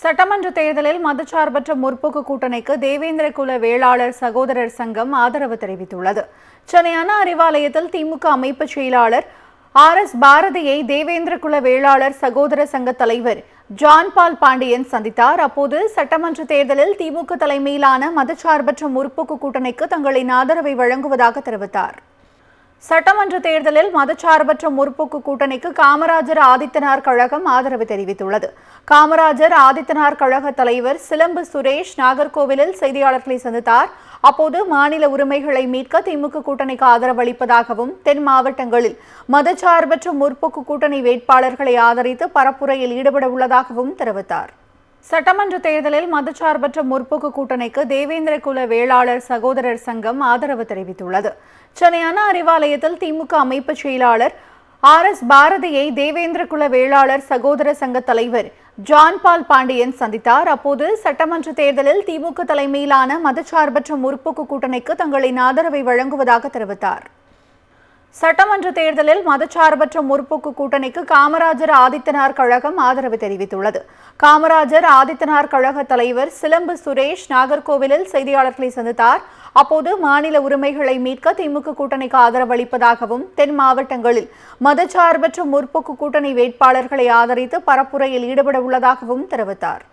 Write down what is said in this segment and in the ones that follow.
சட்டமன்ற தேர்தலில் மதச்சார்பற்ற முற்போக்கு கூட்டணிக்கு தேவேந்திர குல வேளாளர் சகோதரர் சங்கம் ஆதரவு தெரிவித்துள்ளது. சென்னை அண்ணா அறிவாலயத்தில் திமுக அமைப்பு செயலாளர் RS பாரதியை தேவேந்திர குல வேளாளர் சகோதர சங்க தலைவர் ஜான் பால் பாண்டியன் சந்தித்தார். அப்போது சட்டமன்ற தேர்தலில் திமுக தலைமையிலான மதச்சார்பற்ற முற்போக்கு கூட்டணிக்கு தங்களின் ஆதரவை வழங்குவதாக தெரிவித்தார். சட்டமன்ற தேர்தலில் மதச்சார்பற்ற முற்போக்கு கூட்டணிக்கு காமராஜர் ஆதித்தனார் கழகம் ஆதரவு தெரிவித்துள்ளது. காமராஜர் ஆதித்தனார் கழக தலைவர் சிலம்பு சுரேஷ் நாகர்கோவிலில் செய்தியாளர்களை சந்தித்தார். அப்போது மாநில உரிமைகளை மீட்க திமுக கூட்டணிக்கு ஆதரவு அளிப்பதாகவும் தென் மாவட்டங்களில் மதச்சார்பற்ற முற்போக்கு கூட்டணி வேட்பாளர்களை ஆதரித்து பரப்புரையில் ஈடுபட உள்ளதாகவும் தெரிவித்தார். சட்டமன்ற தேர்தலில் மதச்சார்பற்ற முற்போக்கு கூட்டணிக்கு தேவேந்திர குல வேளாளர் சகோதரர் சங்கம் ஆதரவு தெரிவித்துள்ளது. சென்னை அண்ணா அறிவாலயத்தில் திமுக அமைப்பு செயலாளர் RS பாரதியை தேவேந்திர குல வேளாளர் சகோதர சங்க தலைவர் ஜான் பால் பாண்டியன் சந்தித்தார். அப்போது சட்டமன்ற தேர்தலில் திமுக தலைமையிலான மதச்சார்பற்ற முற்போக்கு கூட்டணிக்கு தங்களின் ஆதரவை வழங்குவதாக தெரிவித்தார். சட்டமன்ற தேர்தலில் மதச்சார்பற்ற முற்போக்கு கூட்டணிக்கு காமராஜர் ஆதித்தனார் கழகம் ஆதரவு தெரிவித்துள்ளது. காமராஜர் ஆதித்தனார் கழக தலைவர் சிலம்பு சுரேஷ் நாகர்கோவிலில் செய்தியாளர்களை சந்தித்தார். அப்போது மாநில உரிமைகளை மீட்க திமுக கூட்டணிக்கு ஆதரவு அளிப்பதாகவும் தென் மாவட்டங்களில் மதச்சார்பற்ற முற்போக்கு கூட்டணி வேட்பாளர்களை ஆதரித்து பரப்புரையில் ஈடுபட உள்ளதாகவும் தெரிவித்தார்.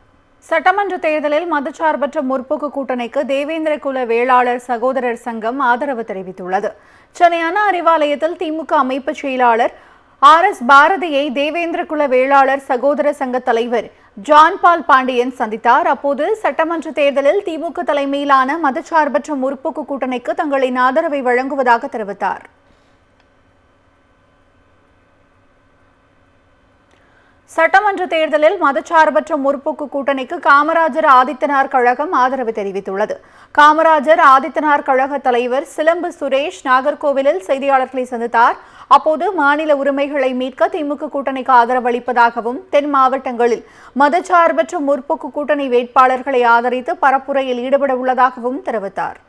சட்டமன்ற தேர்தலில் மதச்சார்பற்ற முற்போக்கு கூட்டணிக்கு தேவேந்திர குல வேளாளர் சகோதரர் சங்கம் ஆதரவு தெரிவித்துள்ளது. சென்னை அண்ணா அறிவாலயத்தில் திமுக அமைப்பு செயலாளர் RS பாரதியை தேவேந்திர குல வேளாளர் சகோதர சங்க தலைவர் ஜான் பால் பாண்டியன் சந்தித்தார். அப்போது சட்டமன்ற தேர்தலில் திமுக தலைமையிலான மதச்சார்பற்ற முற்போக்கு கூட்டணிக்கு தங்களின் ஆதரவை வழங்குவதாக தெரிவித்தார். சட்டமன்ற தேர்தலில் மதச்சார்பற்ற முற்போக்கு கூட்டணிக்கு காமராஜர் ஆதித்தனார் கழகம் ஆதரவு தெரிவித்துள்ளது. காமராஜர் ஆதித்தனார் கழக தலைவர் சிலம்பு சுரேஷ் நாகர்கோவிலில் செய்தியாளர்களை சந்தித்தார். அப்போது மாநில உரிமைகளை மீட்க திமுக கூட்டணிக்கு ஆதரவு அளிப்பதாகவும் தென் மாவட்டங்களில் மதச்சார்பற்ற முற்போக்கு கூட்டணி வேட்பாளர்களை ஆதரித்து பரப்புரையில் ஈடுபட உள்ளதாகவும் தெரிவித்தார்.